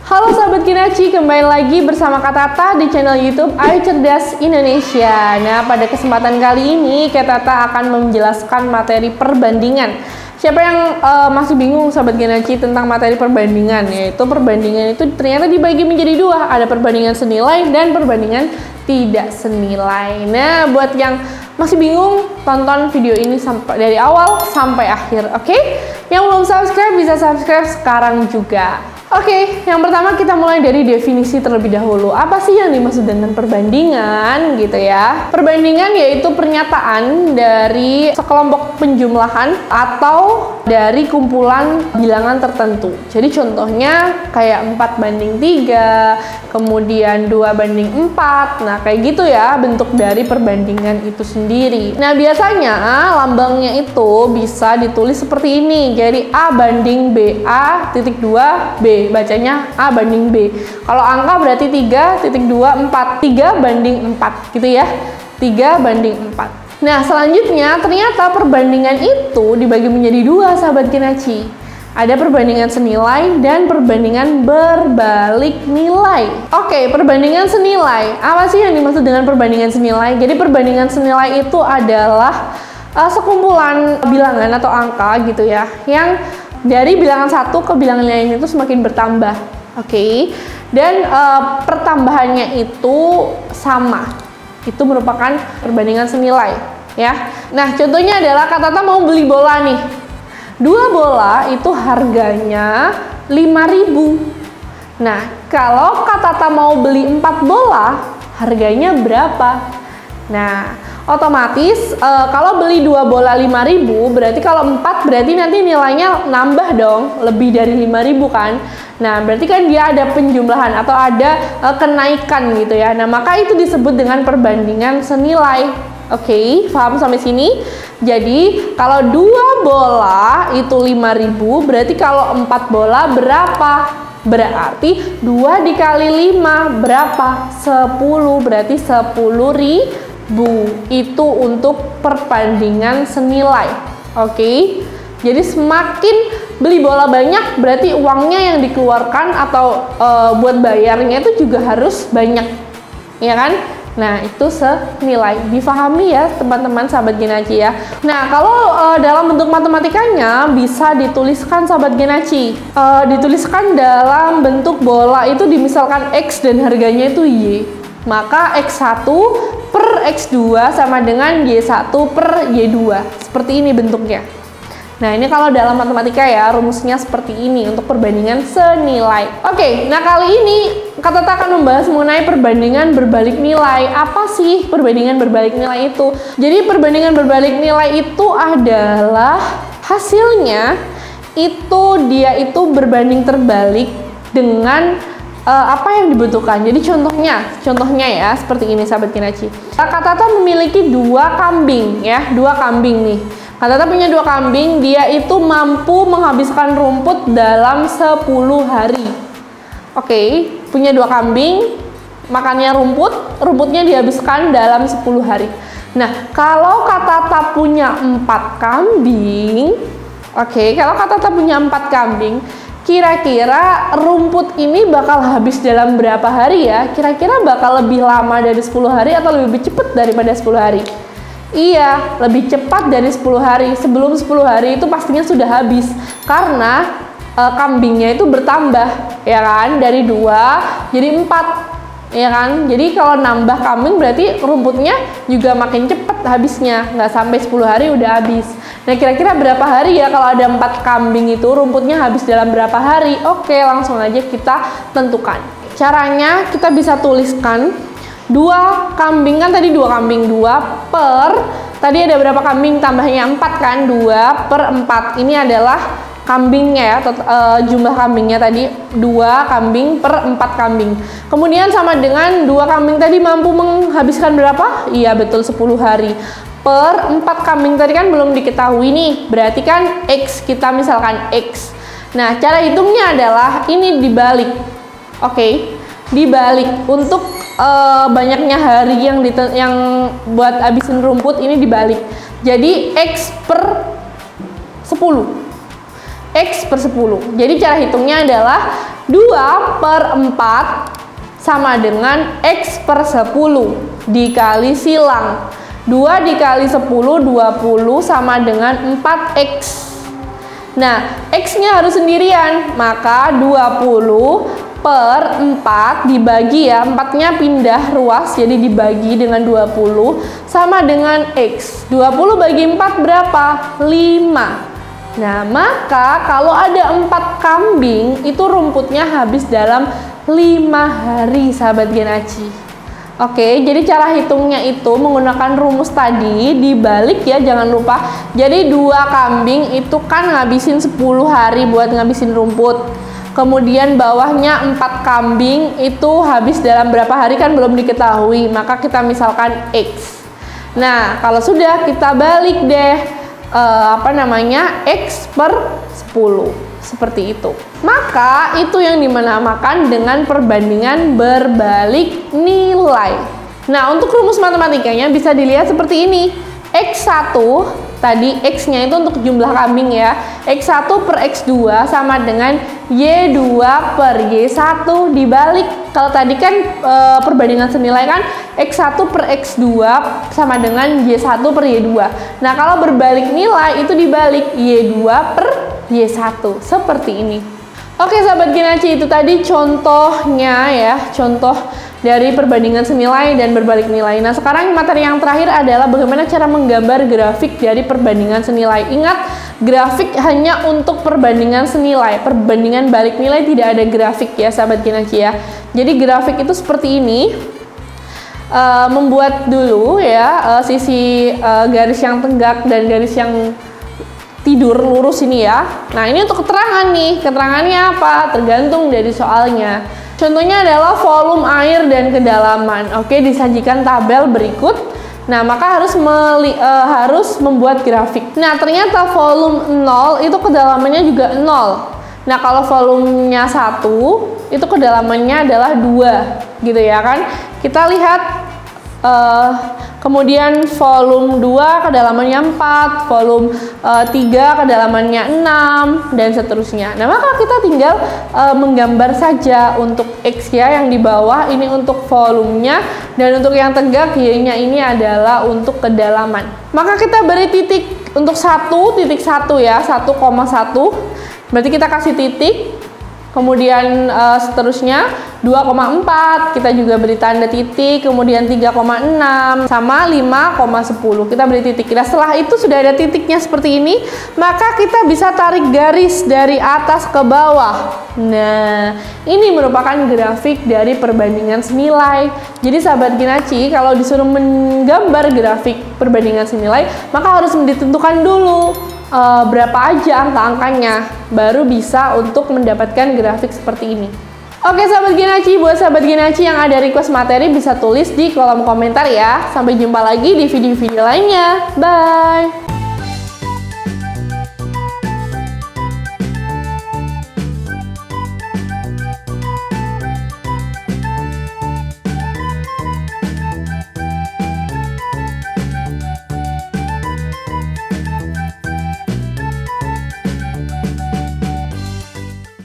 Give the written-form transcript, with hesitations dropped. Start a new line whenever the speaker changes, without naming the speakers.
Halo sahabat Kinaci, kembali lagi bersama Kak Tata di channel YouTube Ayu Cerdas Indonesia. Nah, pada kesempatan kali ini Kak Tata akan menjelaskan materi perbandingan. Siapa yang masih bingung sahabat Kinaci tentang materi perbandingan, yaitu perbandingan itu ternyata dibagi menjadi dua, ada perbandingan senilai dan perbandingan tidak senilai. Nah, buat yang masih bingung, tonton video ini sampai dari awal sampai akhir, oke? Yang belum subscribe bisa subscribe sekarang juga. Oke, yang pertama kita mulai dari definisi terlebih dahulu. Apa sih yang dimaksud dengan perbandingan gitu ya? Perbandingan yaitu pernyataan dari sekelompok penjumlahan atau dari kumpulan bilangan tertentu. Jadi contohnya kayak 4:3, kemudian 2:4. Nah, kayak gitu ya bentuk dari perbandingan itu sendiri. Nah, biasanya lambangnya itu bisa ditulis seperti ini. Jadi A banding B, A titik 2 B. Bacanya A banding B. Kalau angka berarti 3.24, 3/4 gitu ya, 3/4. Nah, selanjutnya ternyata perbandingan itu dibagi menjadi dua sahabat Kinaci. Ada perbandingan senilai dan perbandingan berbalik nilai. Oke, perbandingan senilai. Apa sih yang dimaksud dengan perbandingan senilai? Jadi perbandingan senilai itu adalah sekumpulan bilangan atau angka gitu ya, yang dari bilangan satu ke bilangan lain itu semakin bertambah, oke? Dan pertambahannya itu sama, itu merupakan perbandingan senilai, ya. Nah, contohnya adalah Kak Tata mau beli bola nih, 2 bola itu harganya 5.000. Nah, kalau Kak Tata mau beli 4 bola, harganya berapa? Nah, otomatis kalau beli 2 bola 5.000, berarti kalau 4 berarti nanti nilainya nambah dong, lebih dari 5.000 kan. Nah, berarti kan dia ada penjumlahan atau ada kenaikan gitu ya. Nah, maka itu disebut dengan perbandingan senilai. Oke, paham sampai sini? Jadi, kalau 2 bola itu 5.000, berarti kalau 4 bola berapa? Berarti 2 dikali 5 berapa? 10, berarti 10.000. Itu untuk perbandingan senilai. Oke. Jadi semakin beli bola banyak berarti uangnya yang dikeluarkan atau buat bayarnya itu juga harus banyak, ya kan? Nah, itu senilai. Difahami ya teman-teman sahabat Kinaci ya. Nah, kalau dalam bentuk matematikanya bisa dituliskan sahabat Kinaci. Dituliskan dalam bentuk bola itu dimisalkan X dan harganya itu Y. Maka X1 per X2 sama dengan Y1 per Y2. Seperti ini bentuknya. Nah, ini kalau dalam matematika ya, rumusnya seperti ini untuk perbandingan senilai. Oke, nah kali ini Kak Tata akan membahas mengenai perbandingan berbalik nilai. Apa sih perbandingan berbalik nilai itu? Jadi perbandingan berbalik nilai itu adalah hasilnya itu dia itu berbanding terbalik dengan apa yang dibutuhkan. Jadi contohnya ya seperti ini sahabat Kinaci. Kak Tata memiliki 2 kambing ya, 2 kambing nih. Kak Tata punya 2 kambing, dia itu mampu menghabiskan rumput dalam 10 hari. Oke, punya 2 kambing, makannya rumputnya dihabiskan dalam 10 hari. Nah, kalau Kak Tata punya 4 kambing, oke, kalau Kak Tata punya 4 kambing, kira-kira rumput ini bakal habis dalam berapa hari ya? Kira-kira bakal lebih lama dari 10 hari atau lebih cepat daripada 10 hari? Iya, lebih cepat dari 10 hari. Sebelum 10 hari itu pastinya sudah habis. Karena kambingnya itu bertambah, ya kan? Dari 2 jadi 4. Ya kan, jadi kalau nambah kambing berarti rumputnya juga makin cepat habisnya, nggak sampai 10 hari udah habis. Nah, kira-kira berapa hari ya kalau ada 4 kambing itu rumputnya habis dalam berapa hari? Oke, langsung aja kita tentukan. Caranya kita bisa tuliskan 2 kambing, kan tadi 2 kambing, 2 per, tadi ada berapa kambing tambahnya 4 kan, 2 per 4, ini adalah kambingnya ya, jumlah kambingnya tadi 2 kambing per 4 kambing. Kemudian sama dengan 2 kambing tadi mampu menghabiskan berapa? Iya betul, 10 hari. Per 4 kambing tadi kan belum diketahui nih, berarti kan X, kita misalkan X. Nah, cara hitungnya adalah ini dibalik. Oke, dibalik untuk banyaknya hari yang buat habisin rumput ini dibalik. Jadi X per 10. X per 10. Jadi cara hitungnya adalah 2/4 sama dengan X per 10 dikali silang. 2 dikali 10, 20 sama dengan 4X. Nah, X-nya harus sendirian, maka 20/4 dibagi ya, 4-nya pindah ruas, jadi dibagi dengan 20 sama dengan X. 20 bagi 4 berapa? 5. Nah, maka kalau ada 4 kambing, itu rumputnya habis dalam 5 hari, sahabat Genaci. Oke, jadi cara hitungnya itu menggunakan rumus tadi, dibalik ya, jangan lupa. Jadi 2 kambing itu kan ngabisin 10 hari buat ngabisin rumput. Kemudian bawahnya 4 kambing itu habis dalam berapa hari kan belum diketahui, maka kita misalkan X. Nah, kalau sudah kita balik deh, X per 10. Seperti itu. Maka itu yang dinamakan dengan perbandingan berbalik nilai. Nah, untuk rumus matematikanya bisa dilihat seperti ini. X1 tadi, X-nya itu untuk jumlah kambing ya. X1 per X2 sama dengan Y2 per Y1 dibalik. Kalau tadi kan perbandingan senilai kan X1 per X2 sama dengan Y1 per Y2. Nah, kalau berbalik nilai itu dibalik, Y2 per Y1 seperti ini. Oke, sahabat Genaci, itu tadi contohnya ya, contoh dari perbandingan senilai dan berbalik nilai. Nah, sekarang materi yang terakhir adalah bagaimana cara menggambar grafik dari perbandingan senilai. Ingat, grafik hanya untuk perbandingan senilai. Perbandingan balik nilai tidak ada grafik ya, sahabat Genaci ya. Jadi grafik itu seperti ini. Membuat dulu ya sisi garis yang tegak dan garis yang tidur lurus ini ya. Nah, ini untuk keterangan nih. Keterangannya apa? Tergantung dari soalnya. Contohnya adalah volume air dan kedalaman. Oke, disajikan tabel berikut. Nah, maka harus membuat grafik. Nah, ternyata volume 0 itu kedalamannya juga 0. Nah, kalau volumenya 1 itu kedalamannya adalah 2 gitu ya kan. Kita lihat kemudian volume 2 kedalamannya 4, volume 3 kedalamannya 6, dan seterusnya. Nah, maka kita tinggal menggambar saja untuk X ya yang di bawah, ini untuk volumenya, dan untuk yang tegak Y-nya ini adalah untuk kedalaman. Maka kita beri titik untuk 1.1 ya, 1,1. Berarti kita kasih titik. Kemudian seterusnya 2,4 kita juga beri tanda titik, kemudian 3,6 sama 5,10 kita beri titik. Nah, setelah itu sudah ada titiknya seperti ini, maka kita bisa tarik garis dari atas ke bawah. Nah, ini merupakan grafik dari perbandingan senilai. Jadi sahabat Genaci, kalau disuruh menggambar grafik perbandingan senilai, maka harus ditentukan dulu berapa aja angka-angkanya, baru bisa untuk mendapatkan grafik seperti ini. Oke sahabat Genaci, buat sahabat Genaci yang ada request materi bisa tulis di kolom komentar ya. Sampai jumpa lagi di video-video lainnya. Bye!